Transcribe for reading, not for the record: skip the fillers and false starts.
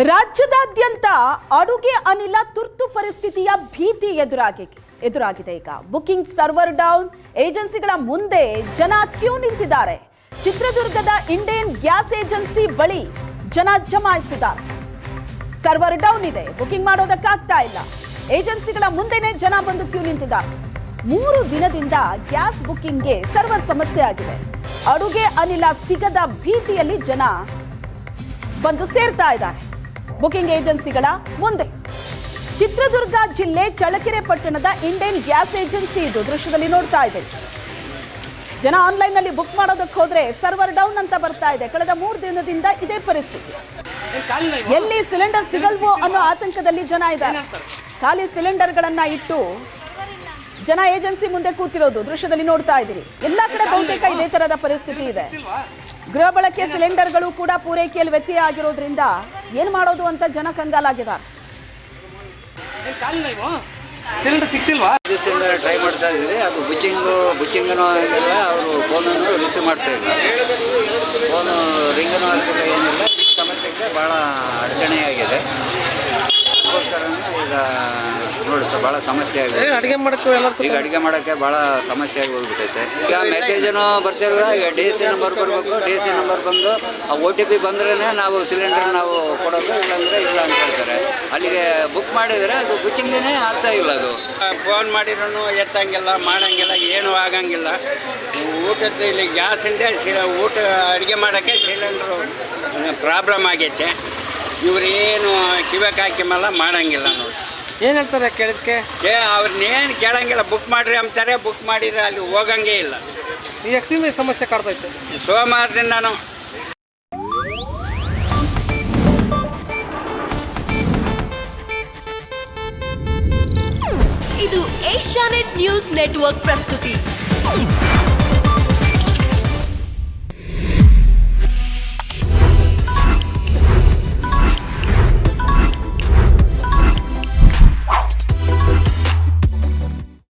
ರಾಜ್ಯದಾದ್ಯಂತ ಅಡುಗೆ ಅನಿಲ ತುರ್ತು ಪರಿಸ್ಥಿತಿಯ ಭೀತಿ ಎದುರಾಗಿದೆ ಈಗ. ಬುಕಿಂಗ್ ಸರ್ವರ್ ಡೌನ್, ಏಜೆನ್ಸಿಗಳ ಮುಂದೆ ಜನ ಕ್ಯೂ ನಿಂತಿದ್ದಾರೆ. ಚಿತ್ರದುರ್ಗದ ಇಂಡಿಯನ್ ಗ್ಯಾಸ್ ಏಜೆನ್ಸಿ ಬಳಿ ಜನ ಜಮಾಯಿಸಿದ್ದಾರೆ. ಸರ್ವರ್ ಡೌನ್ ಇದೆ, ಬುಕಿಂಗ್ ಮಾಡೋದಕ್ಕಾಗ್ತಾ ಇಲ್ಲ. ಏಜೆನ್ಸಿಗಳ ಮುಂದೆನೇ ಜನ ಬಂದು ಕ್ಯೂ ನಿಂತಿದ್ದಾರೆ. 3 ದಿನದಿಂದ ಗ್ಯಾಸ್ ಬುಕಿಂಗ್ಗೆ ಸರ್ವರ್ ಸಮಸ್ಯೆ ಆಗಿದೆ. ಅಡುಗೆ ಅನಿಲ ಸಿಗದ ಭೀತಿಯಲ್ಲಿ ಜನ ಬಂದು ಸೇರ್ತಾ ಇದ್ದಾರೆ ಬುಕಿಂಗ್ ಏಜೆನ್ಸಿಗಳ ಮುಂದೆ. ಚಿತ್ರದುರ್ಗ ಜಿಲ್ಲೆ ಚಳ್ಳಕೆರೆ ಪಟ್ಟಣದ ಇಂಡಿಯನ್ ಗ್ಯಾಸ್ ಏಜೆನ್ಸಿ ಇದು ದೃಶ್ಯದಲ್ಲಿ ನೋಡ್ತಾ ಇದ್ದೇವೆ. ಜನ ಆನ್ಲೈನ್ ನಲ್ಲಿ ಬುಕ್ ಮಾಡೋದಕ್ಕೆ ಹೋದ್ರೆ ಸರ್ವರ್ ಡೌನ್ ಅಂತ ಬರ್ತಾ ಇದೆ. ಕಳೆದ 3 ದಿನದಿಂದ ಇದೇ ಪರಿಸ್ಥಿತಿ. ಎಲ್ಲಿ ಸಿಲಿಂಡರ್ ಸಿಗಲ್ವೋ ಅನ್ನೋ ಆತಂಕದಲ್ಲಿ ಜನ ಇದ್ದಾರೆ. ಖಾಲಿ ಸಿಲಿಂಡರ್ಗಳನ್ನ ಇಟ್ಟು ಜನ ಏಜೆನ್ಸಿ ಮುಂದೆ ಕೂತಿರೋದು ದೃಶ್ಯದಲ್ಲಿ ನೋಡ್ತಾ ಇದ್ದೀರಿ. ಎಲ್ಲಾ ಕಡೆ ಬಹುತೇಕ ಇದೇ ತರಹದ ಪರಿಸ್ಥಿತಿ ಇದೆ. ಗೃಹ ಬಳಕೆ ಸಿಲಿಂಡರ್ಗಳು ಕೂಡ ಪೂರೈಕೆಯಲ್ಲಿ ವ್ಯತ್ಯಯ ಆಗಿರೋದ್ರಿಂದ ಏನ್ ಮಾಡೋದು ಅಂತ ಜನ ಕಂಗಾಲಾಗಿದ್ದಾರೆ. ಸಿಲಿಂಡರ್ ಸಿಗ್ತಿಲ್ವಾ? ಟ್ರೈ ಮಾಡ್ತಾ ಇದ್ದೀವಿ. ಅದು ಬುಕ್ಕಿಂಗನೂ ಆಗಿಲ್ಲ, ಅವರು ಫೋನನ್ನು ರಿಸೀವ್ ಮಾಡ್ತಾ ಇಲ್ಲ, ಫೋನು ರಿಂಗನೂ ಆಗಿಲ್ಲ, ಏನಿಲ್ಲ. ಸಮಸ್ಯೆಗೆ ಭಾಳ ಅಡಚಣೆಯಾಗಿದೆ. ಅದಕ್ಕೋಸ್ಕರನೇ ಈಗ ನೋಡಿ ಸರ್, ಭಾಳ ಸಮಸ್ಯೆ ಆಗಿದೆ. ಈಗ ಅಡುಗೆ ಮಾಡೋಕ್ಕೆ ಭಾಳ ಸಮಸ್ಯೆ ಆಗಿ ಹೋಗ್ಬಿಟ್ಟೈತೆ. ಈಗ ಮೆಸೇಜನು ಬರ್ತಿರಲ್ಲ, ಈಗ DSC ನಂಬರ್ ಬರಬೇಕು. DSC ನಂಬರ್ ಬಂದು OTP ಬಂದ್ರೇ ನಾವು ಸಿಲಿಂಡರ್ ನಾವು ಕೊಡೋದು, ಇಲ್ಲಾಂದರೆ ಇಲ್ಲ ಅಂತ ಹೇಳ್ತಾರೆ. ಅಲ್ಲಿಗೆ ಬುಕ್ ಮಾಡಿದರೆ ಅದು ಬುಕ್ಕಿಂಗೇ ಆಗ್ತಾ ಇಲ್ಲ. ಅದು ಫೋನ್ ಮಾಡಿರೋನು ಎತ್ತಂಗಿಲ್ಲ, ಮಾಡೋಂಗಿಲ್ಲ, ಏನೂ ಆಗಂಗಿಲ್ಲ. ಊಟದ ಇಲ್ಲಿ ಗ್ಯಾಸಿಂದ ಊಟ ಅಡುಗೆ ಮಾಡೋಕ್ಕೆ ಸಿಲಿಂಡ್ರು ಪ್ರಾಬ್ಲಮ್ ಆಗೈತೆ. ಇವ್ರೇನು ಕಿವಕ್ಕೆ ಹಾಕಿಮಲ್ಲ ಮಾಡೋಂಗಿಲ್ಲ ನೋಡಿ. ಏನು ಹೇಳ್ತಾರೆ ಕೇಳಿದಕ್ಕೆ? ಅವ್ರನ್ನೇನು ಕೇಳಂಗಿಲ್ಲ. ಬುಕ್ ಮಾಡಿರಿ ಅಂತಾರೆ, ಬುಕ್ ಮಾಡಿದ್ರೆ ಅಲ್ಲಿ ಹೋಗಂಗೇ ಇಲ್ಲ. ಈಗ ಎಷ್ಟು ದಿನ ಸಮಸ್ಯೆ ಕಾಡ್ತೈತೆ? ಸೋಮವಾರದಿಂದ ನಾನು ಇದು ಏಷ್ಯಾನೆಟ್ ನ್ಯೂಸ್ ನೆಟ್ವರ್ಕ್ ಪ್ರಸ್ತುತಿ.